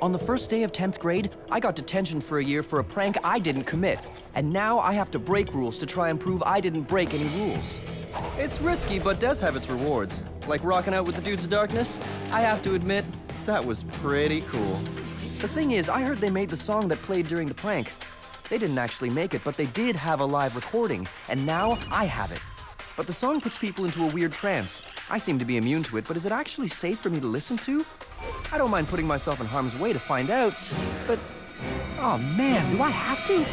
On the first day of 10th grade, I got detention for a year for a prank I didn't commit. And now I have to break rules to try and prove I didn't break any rules. It's risky, but does have its rewards. Like rocking out with the Dudes of Darkness. I have to admit, that was pretty cool. The thing is, I heard they made the song that played during the prank. They didn't actually make it, but they did have a live recording, and now I have it. But the song puts people into a weird trance. I seem to be immune to it, but is it actually safe for me to listen to? I don't mind putting myself in harm's way to find out, but... oh man, do I have to?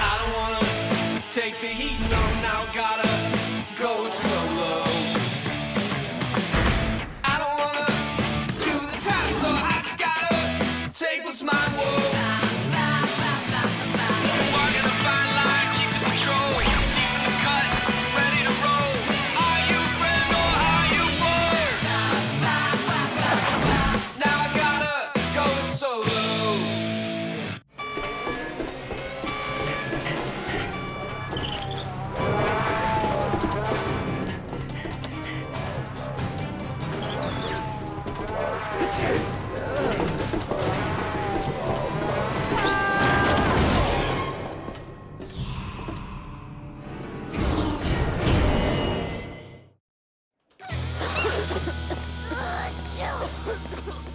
I don't wanna take the heat, no, now gotta go it solo. I don't wanna do the time, so I just gotta take what's mine, whoa. Walking a fine line, keeping control, deep in the cut, ready to roll. Are you friend or are you foe? Now I gotta go it solo.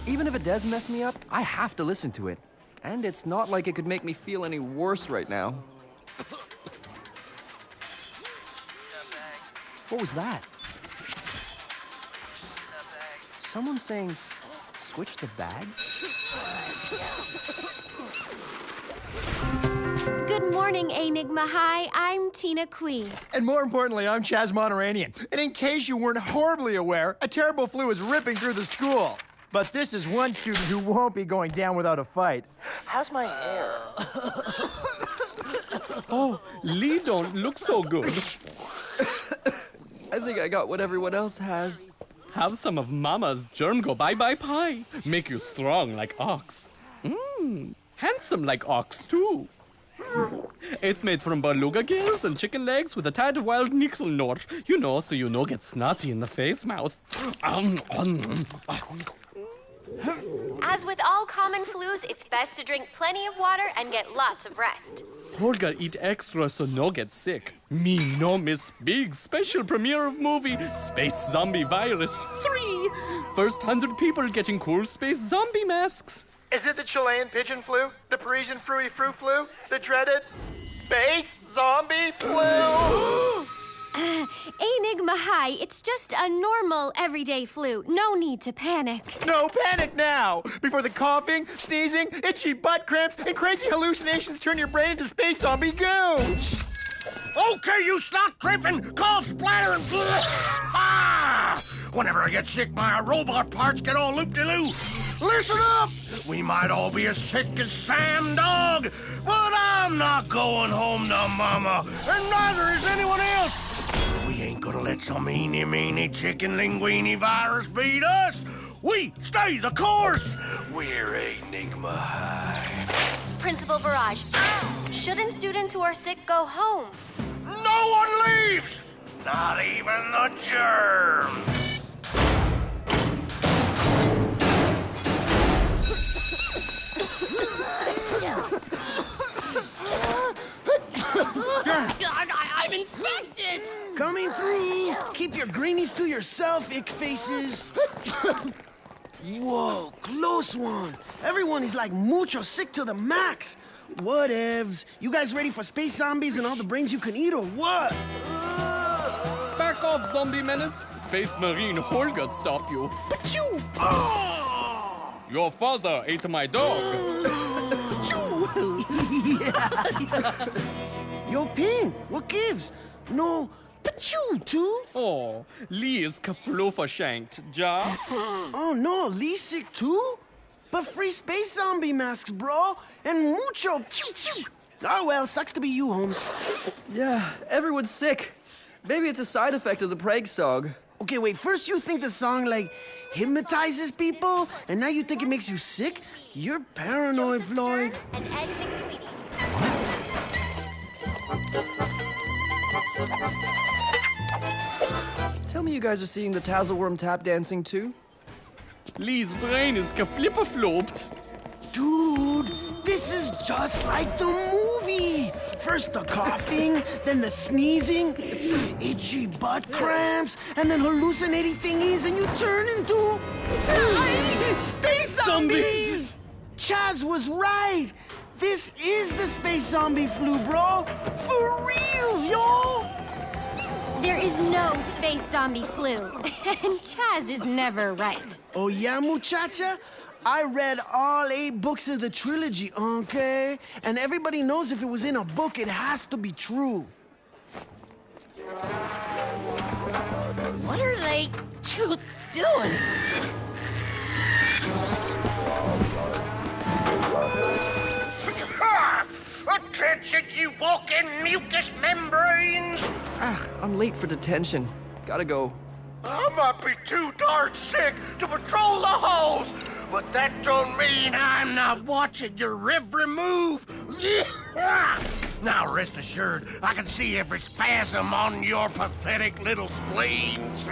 Even if it does mess me up, I have to listen to it. And it's not like it could make me feel any worse right now. What was that? Someone saying, switch the bag? Good morning, A Nigma High. I'm Tina Queen. And more importantly, I'm Chaz Monteranian. And in case you weren't horribly aware, a terrible flu is ripping through the school. But this is one student who won't be going down without a fight. How's my hair? Oh, Lee don't look so good. I think I got what everyone else has. Have some of Mama's germ go bye-bye pie. Make you strong like ox. Handsome like ox, too. It's made from beluga gills and chicken legs with a tad of wild nixel nort. You know, so you no get snotty in the face mouth. As with all common flus, it's best to drink plenty of water and get lots of rest. Holga eat extra so no get sick. Me no miss big special premiere of movie Space Zombie Virus 3. First 100 people getting cool space zombie masks. Is it the Chilean pigeon flu? The Parisian fruity fruit flu? The dreaded space zombie flu? A Nigma High, it's just a normal, everyday flu. No need to panic. No panic now! Before the coughing, sneezing, itchy butt cramps, and crazy hallucinations turn your brain into space zombie goo! Okay, you stop tripping, call splatter and ah! Whenever I get sick, my robot parts get all loop-de-loo. Listen up! We might all be as sick as Sam Dog, but I'm not going home to Mama, and neither is anyone else. We ain't gonna let some eeny-meeny chicken linguini virus beat us. We stay the course. We're A Nigma High. Principal Barrage, shouldn't students who are sick go home? No one leaves! Not even the germs! I'm infected! Coming through! Keep your greenies to yourself, ick faces! Whoa, close one! Everyone is like mucho sick to the max! Whatevs. You guys ready for space zombies and all the brains you can eat, or what? Back off, zombie menace. Space Marine Holga stop you. Achoo! Oh! Your father ate my dog. Yo, Ping, what gives? No, but you too? Oh, Lee is kaflofa shanked, ja? Oh no, Lee's sick too? But free space zombie masks, bro, and mucho. Oh well, sucks to be you, Holmes. Yeah, everyone's sick. Maybe it's a side effect of the prank song. Okay, wait, first you think the song, like, hypnotizes people, and now you think it makes you sick? You're paranoid, Floyd. And Ed McSweetie. Tell me you guys are seeing the Tazzleworm tap dancing too? Lee's brain is geflipperflopped. Dude, this is just like the movie. First the coughing, then the sneezing, itchy butt cramps, and then hallucinating thingies, and you turn into space zombies. Chaz was right. This is the space zombie flu, bro. For reals, yo. There is no space zombie flu. And Chaz is never right. Oh yeah, muchacha? I read all 8 books of the trilogy, okay? And everybody knows if it was in a book, it has to be true. What are they two doing? Attention, you walking mucus membranes! I'm late for detention. Gotta go. I might be too darn sick to patrol the halls, but that don't mean I'm not watching your every move. Now rest assured, I can see every spasm on your pathetic little spleens.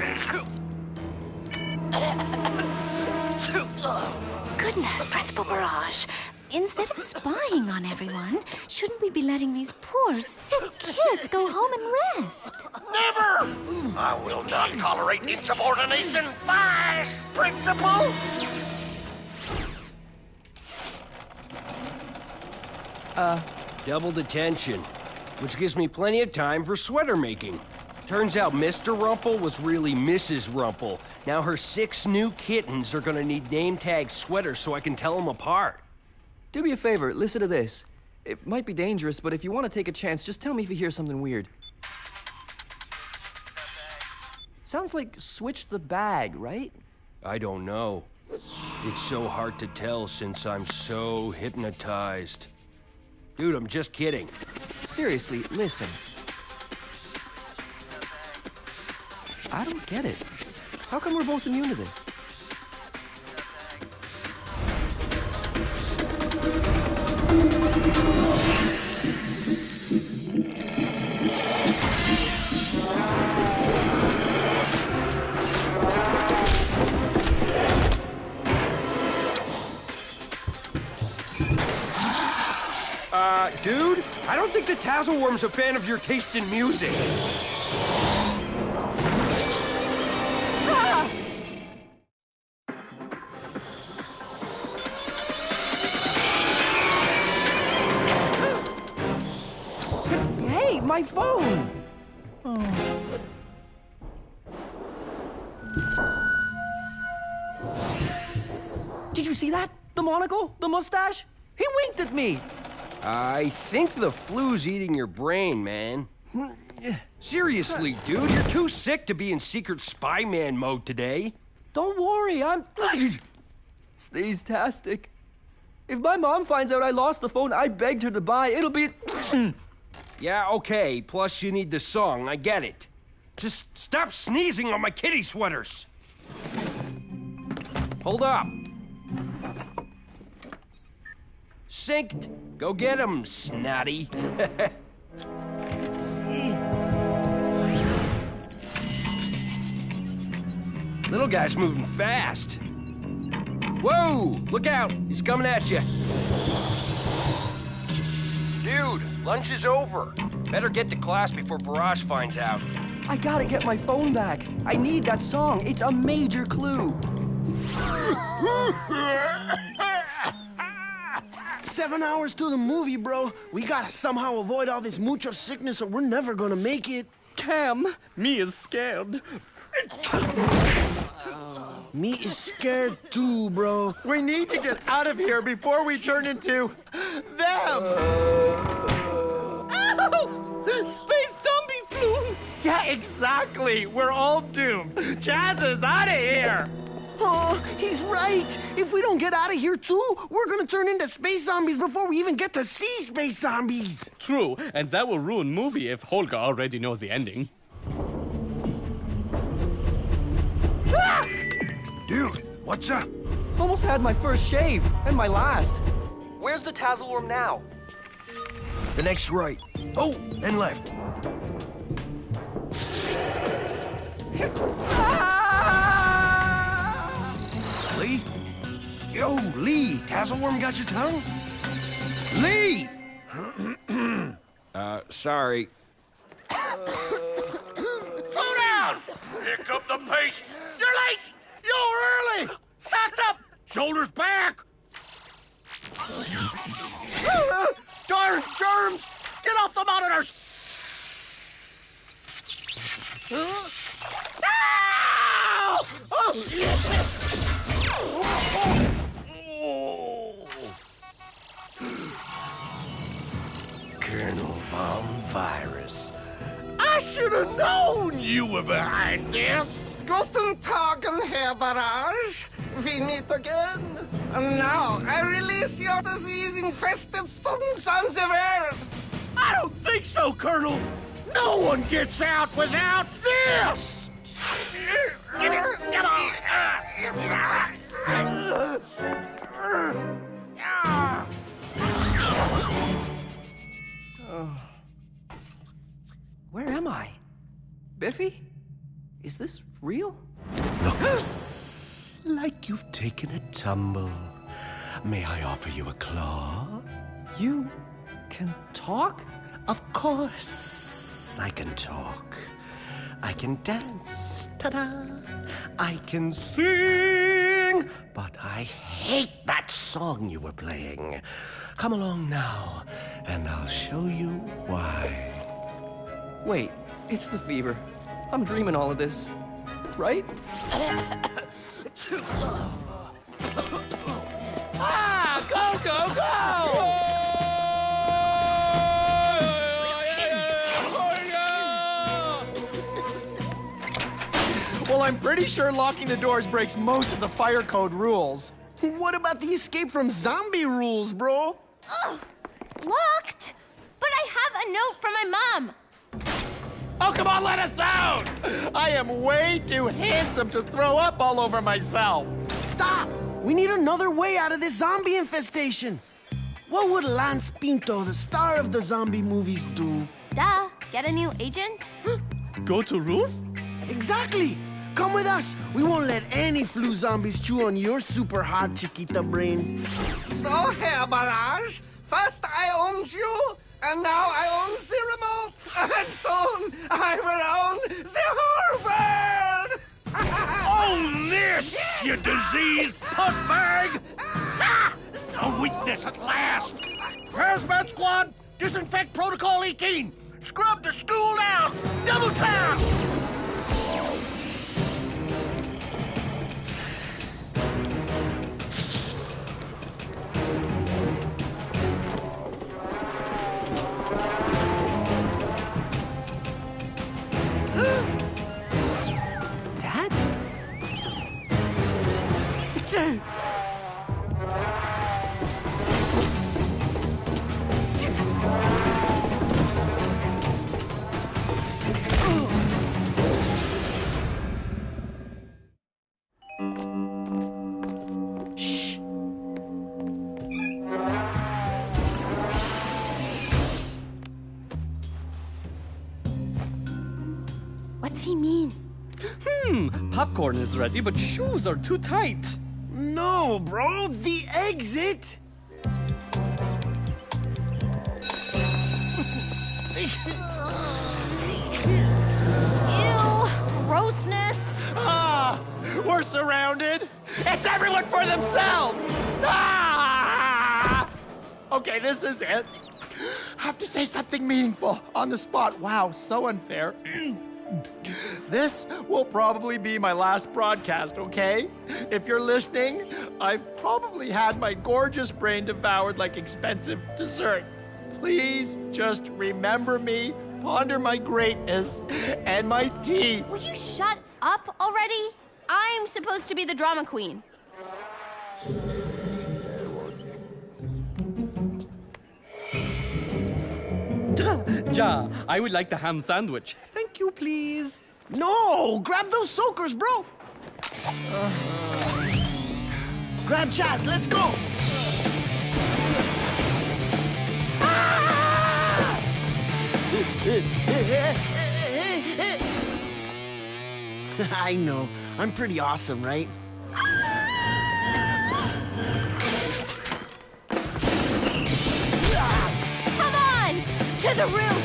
Goodness, Principal Barrage. Instead of spying on everyone, shouldn't we be letting these poor, sick kids go home and rest? Never! I will not tolerate insubordination, Vice Principal! Double detention, which gives me plenty of time for sweater making. Turns out Mr. Rumple was really Mrs. Rumple. Now her 6 new kittens are gonna need name tag sweaters so I can tell them apart. Do me a favor, listen to this. It might be dangerous, but if you want to take a chance, just tell me if you hear something weird. Sounds like switch the bag, right? I don't know. It's so hard to tell since I'm so hypnotized. Dude, I'm just kidding. Seriously, listen. I don't get it. How come we're both immune to this? Dude, I don't think the Tazzleworm's a fan of your taste in music. Hey, my phone! Did you see that? The monocle? The mustache? He winked at me! I think the flu's eating your brain, man. Seriously, dude, you're too sick to be in secret spy man mode today. Don't worry, I'm... Sneeze-tastic. If my mom finds out I lost the phone I begged her to buy, it'll be... Yeah, okay, plus you need the song, I get it. Just stop sneezing on my kitty sweaters. Hold up. Synced. Go get him, snotty. Little guy's moving fast. Whoa! Look out! He's coming at you. Dude, lunch is over. Better get to class before Barrage finds out. I gotta get my phone back. I need that song. It's a major clue. 7 hours to the movie, bro. We gotta somehow avoid all this mucho sickness or we're never gonna make it. Cam, me is scared. Me is scared too, bro. We need to get out of here before we turn into them! Space zombie flu! Yeah, exactly. We're all doomed. Chaz is out of here. Oh, he's right. If we don't get out of here too, we're gonna turn into space zombies before we even get to see space zombies. True, and that will ruin movie if Holger already knows the ending. Dude, what's up? Almost had my first shave, and my last. Where's the Tazzleworm now? The next right. Oh, and left. Lee? Oh, Lee, Tasselworm got your tongue? Lee! Sorry. Slow down! Pick up the pace! You're late! You're early! Socks up! Shoulders back! Darn germs! Get off the monitor! Colonel Von Virus. I should have known you were behind this! Guten Tagen, Herr Barrage. We meet again. And now I release your disease-infested students on the world. I don't think so, Colonel! No one gets out without this! Get Where am I? Biffy? Is this real? Looks like you've taken a tumble. May I offer you a claw? You can talk? Of course I can talk. I can dance, ta-da. I can sing, but I hate that song you were playing. Come along now, and I'll show you why. Wait, it's the fever. I'm dreaming all of this. Right? Go, go, go! Well, I'm pretty sure locking the doors breaks most of the fire code rules. What about the escape from zombie rules, bro? Ugh, locked? But I have a note from my mom. Oh, come on, let us out! I am way too handsome to throw up all over myself. Stop! We need another way out of this zombie infestation. What would Lance Pinto, the star of the zombie movies, do? Duh, get a new agent? Go to roof? Exactly! Come with us. We won't let any flu zombies chew on your super hot Chiquita brain. So, Herr Barrage, first I owned you, and now I own the remote. And soon I will own the whole world! Own this, you diseased puss bag! Ha! A weakness at last! Hazmat squad, disinfect protocol 18! Scrub the school down! Double tap! Dad? Shh. What's he mean? Popcorn is ready, but shoes are too tight. No, bro, the exit. Ew, grossness. Ah, we're surrounded. It's everyone for themselves. Ah! Okay, this is it. I have to say something meaningful on the spot. Wow, so unfair. This will probably be my last broadcast, okay? If you're listening, I've probably had my gorgeous brain devoured like expensive dessert. Please just remember me, ponder my greatness, and my tea. Will you shut up already? I'm supposed to be the drama queen. Ja, I would like the ham sandwich. Thank you, please. No, grab those soakers, bro. Grab Chaz, let's go. I know. I'm pretty awesome, right? To the roof!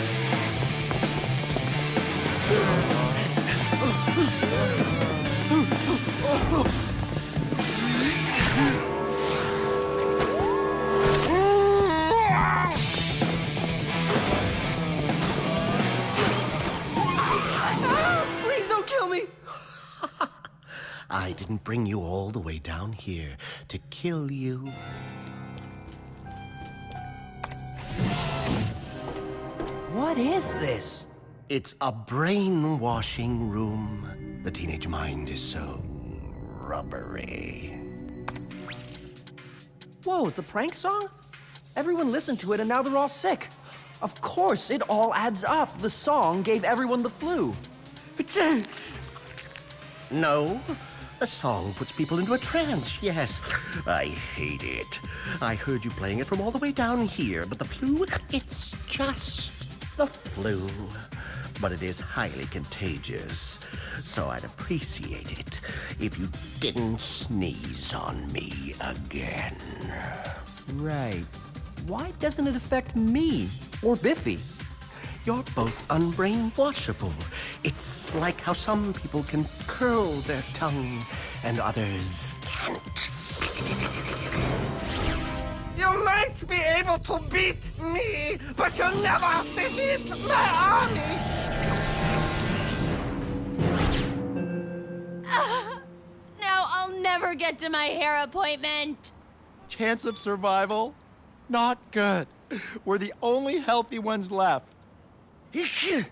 Please don't kill me! I didn't bring you all the way down here to kill you. What is this? It's a brainwashing room. The teenage mind is so rubbery. Whoa, the prank song? Everyone listened to it and now they're all sick. Of course, it all adds up. The song gave everyone the flu. No, the song puts people into a trance, yes. I hate it. I heard you playing it from all the way down here, but the flu, it's just the flu. But it is highly contagious, so I'd appreciate it if you didn't sneeze on me again. Right. Why doesn't it affect me? Or Biffy? You're both unbrainwashable. It's like how some people can curl their tongue and others can't. You might be able to beat me, but you'll never defeat my army! Now I'll never get to my hair appointment. Chance of survival? Not good. We're the only healthy ones left. Hey,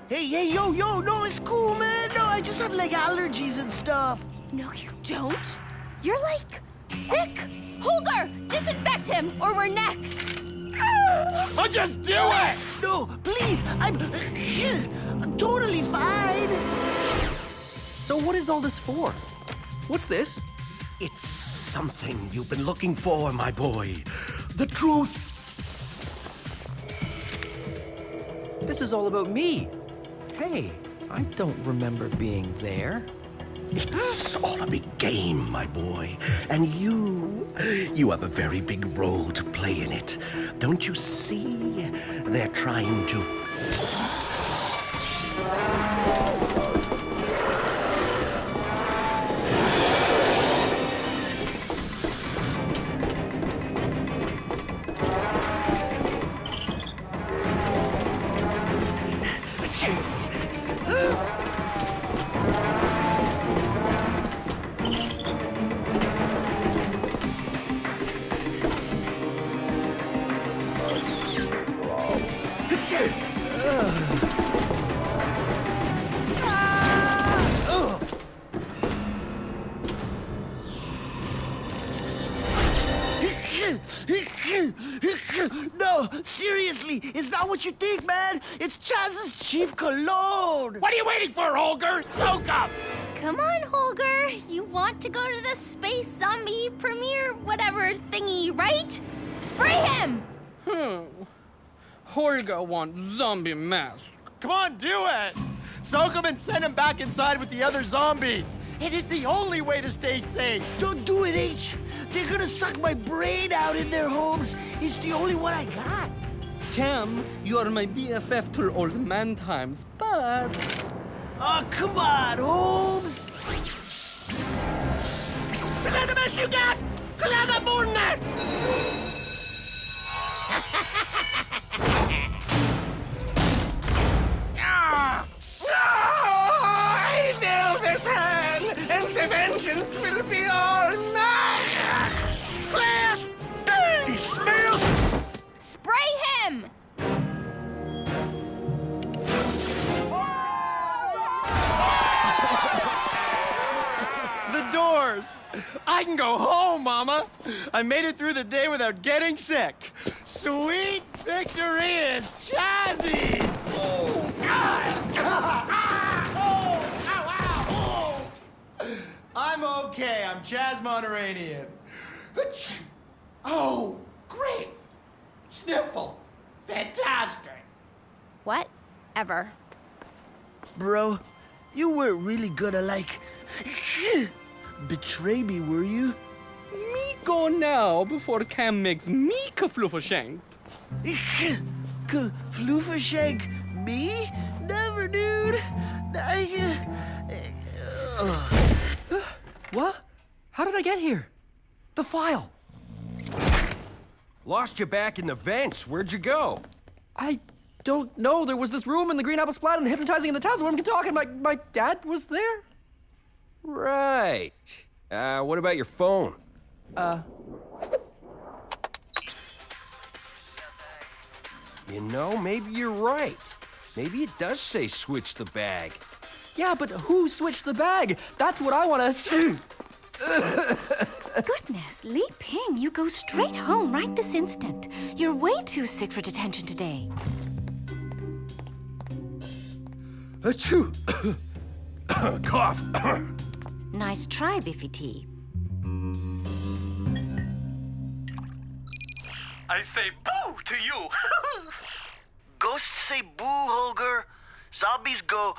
yo, no, it's cool, man. No, I just have, like, allergies and stuff. No, you don't. You're like sick. Holger, disinfect him or we're next. I'll just do it! No, please, I'm totally fine. So what is all this for? What's this? It's something you've been looking for, my boy. The truth. This is all about me. Hey, I don't remember being there. It's all a big game, my boy. And you have a very big role to play in it. Don't you see? They're trying to... No, seriously, it's not what you think, man. It's Chaz's cheap cologne. What are you waiting for, Holger? Soak up! Come on, Holger. You want to go to the space zombie premiere whatever thingy, right? Spray him! Holger wants zombie mask. Come on, do it! Soak him and send him back inside with the other zombies. It is the only way to stay safe. Don't do it, H. They're gonna suck my brain out in their homes. It's the only one I got. Cam, you are my BFF till old man times, but... Oh, come on, Holmes. Is that the best you got? 'Cause I got more than that! I will return, and the vengeance will be all mine. Class! Dismiss! Spray him! The doors! I can go home, Mama! I made it through the day without getting sick. Sweet victory is Chazzy's! Oh, I'm okay. I'm Chaz Monteranian. Oh, great! Sniffles. Fantastic. Whatever. Bro, you weren't really gonna, like, betray me, were you? Me Go now before Cam makes me kafloofershanked. Floofershank me? Never, dude. What? How did I get here? The file. Lost you back in the vents. Where'd you go? I don't know. There was this room in the Green Apple Splat and the Hypnotizing in the Towers where I'm talking. My dad was there? Right. What about your phone? You know, maybe you're right. Maybe it does say switch the bag. Yeah, but who switched the bag? That's what I want to... Goodness, Li Ping, you go straight home right this instant. You're way too sick for detention today. Achoo! Cough. Nice try, Biffy T. I say boo to you. Ghosts say boo, Holger. Zombies go,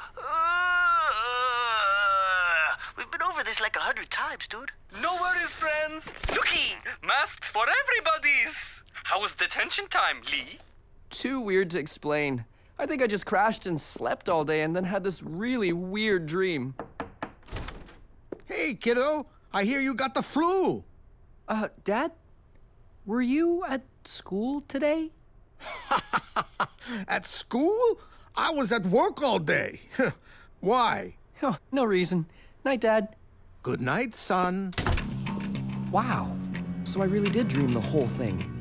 We've been over this like 100 times, dude. No worries, friends. Looky, masks for everybody's. How was detention time, Lee? Too weird to explain. I think I just crashed and slept all day and then had this really weird dream. Hey, kiddo. I hear you got the flu. Dad? Were you at school today? At school? I was at work all day. Why? Oh, no reason. Night, Dad. Good night, son. Wow. So I really did dream the whole thing.